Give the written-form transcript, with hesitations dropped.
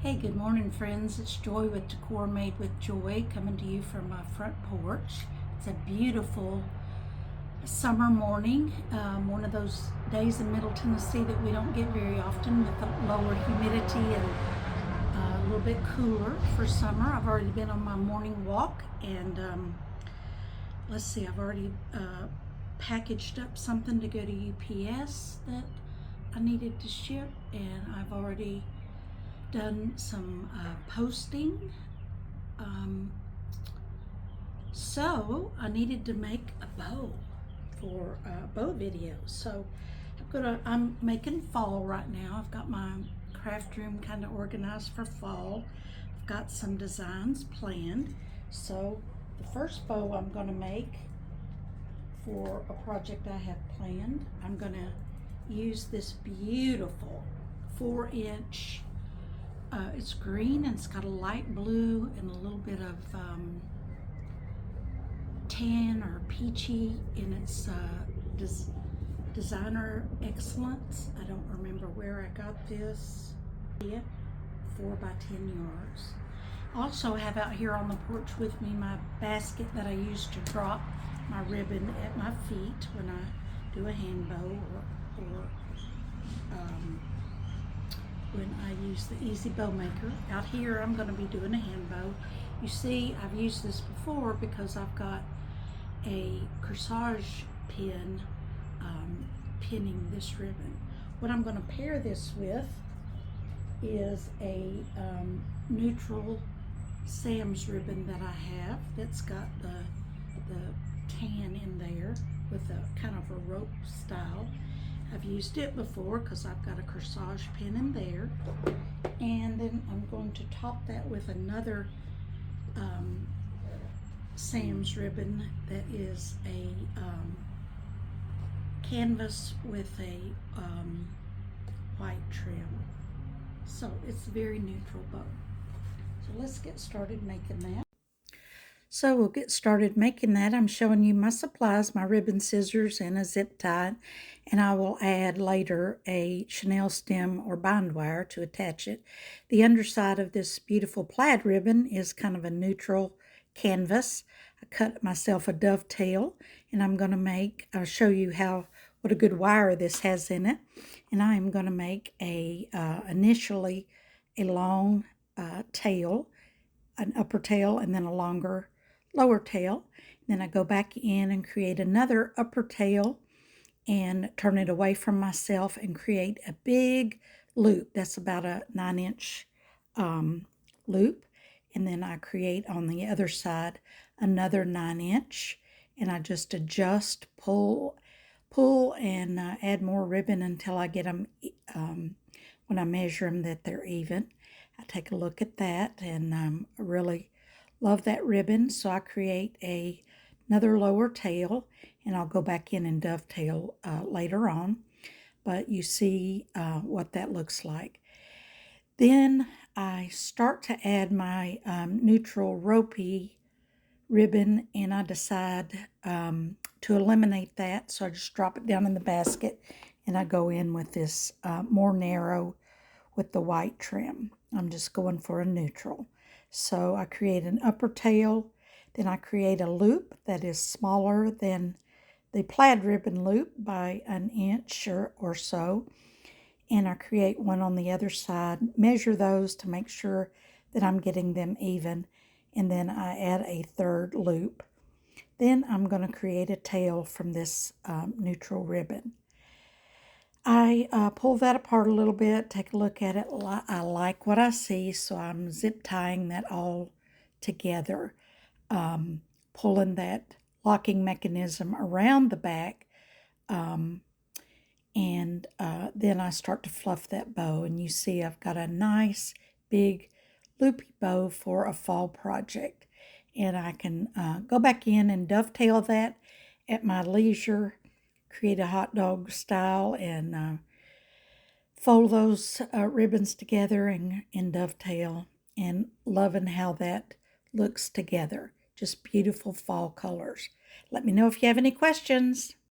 Hey, good morning, friends. It's Joy with Decor Made with Joy coming to you from my front porch. It's a beautiful summer morning, one of those days in Middle Tennessee that we don't get very often with a lower humidity and a little bit cooler for summer. I've already been on my morning walk and let's see, I've already packaged up something to go to UPS that I needed to ship, and I've already done some posting. So I needed to make a bow for a bow video. So I'm making fall right now. I've got my craft room kind of organized for fall. I've got some designs planned. So the first bow I'm going to make for a project I have planned, I'm going to use this beautiful 4-inch. It's green and it's got a light blue and a little bit of tan or peachy in its designer excellence. I don't remember where I got this. 4 by 10 yards. Also have out here on the porch with me my basket that I use to drop my ribbon at my feet when I do a hand bow or when I use the Easy Bow Maker. Out here I'm going to be doing a hand bow. You see, I've used this before because I've got a corsage pin pinning this ribbon. What I'm going to pair this with is a neutral Sam's ribbon that I have that's got the tan in there with a kind of a rope style. I've used it before because I've got a corsage pin in there, and then I'm going to top that with another Sam's ribbon that is a canvas with a white trim. So it's a very neutral bow. So let's get started making that. So we'll get started making that. I'm showing you my supplies, my ribbon, scissors, and a zip tie. And I will add later a chenille stem or bind wire to attach it. The underside of this beautiful plaid ribbon is kind of a neutral canvas. I cut myself a dovetail, and I'm going to show you what a good wire this has in it. And I am going to make initially a long tail, an upper tail, and then a longer lower tail. Then I go back in and create another upper tail and turn it away from myself and create a big loop. That's about a 9-inch loop. And then I create on the other side another 9-inch, and I just adjust, pull, and add more ribbon until I get them, when I measure them, that they're even. I take a look at that, and I really love that ribbon, so I create another lower tail, and I'll go back in and dovetail later on, but you see what that looks like. Then I start to add my neutral ropey ribbon, and I decide to eliminate that, so I just drop it down in the basket, and I go in with this more narrow with the white trim. I'm just going for a neutral. So I create an upper tail, then I create a loop that is smaller than the plaid ribbon loop by an inch or so, and I create one on the other side, measure those to make sure that I'm getting them even, and then I add a third loop. Then I'm going to create a tail from this neutral ribbon. I pull that apart a little bit, take a look at it. I like what I see, so I'm zip tying that all together, pulling that locking mechanism around the back, and then I start to fluff that bow, and you see I've got a nice big loopy bow for a fall project, and I can go back in and dovetail that at my leisure, create a hot dog style, and fold those ribbons together and dovetail, and loving how that looks together. Just beautiful fall colors. Let me know if you have any questions.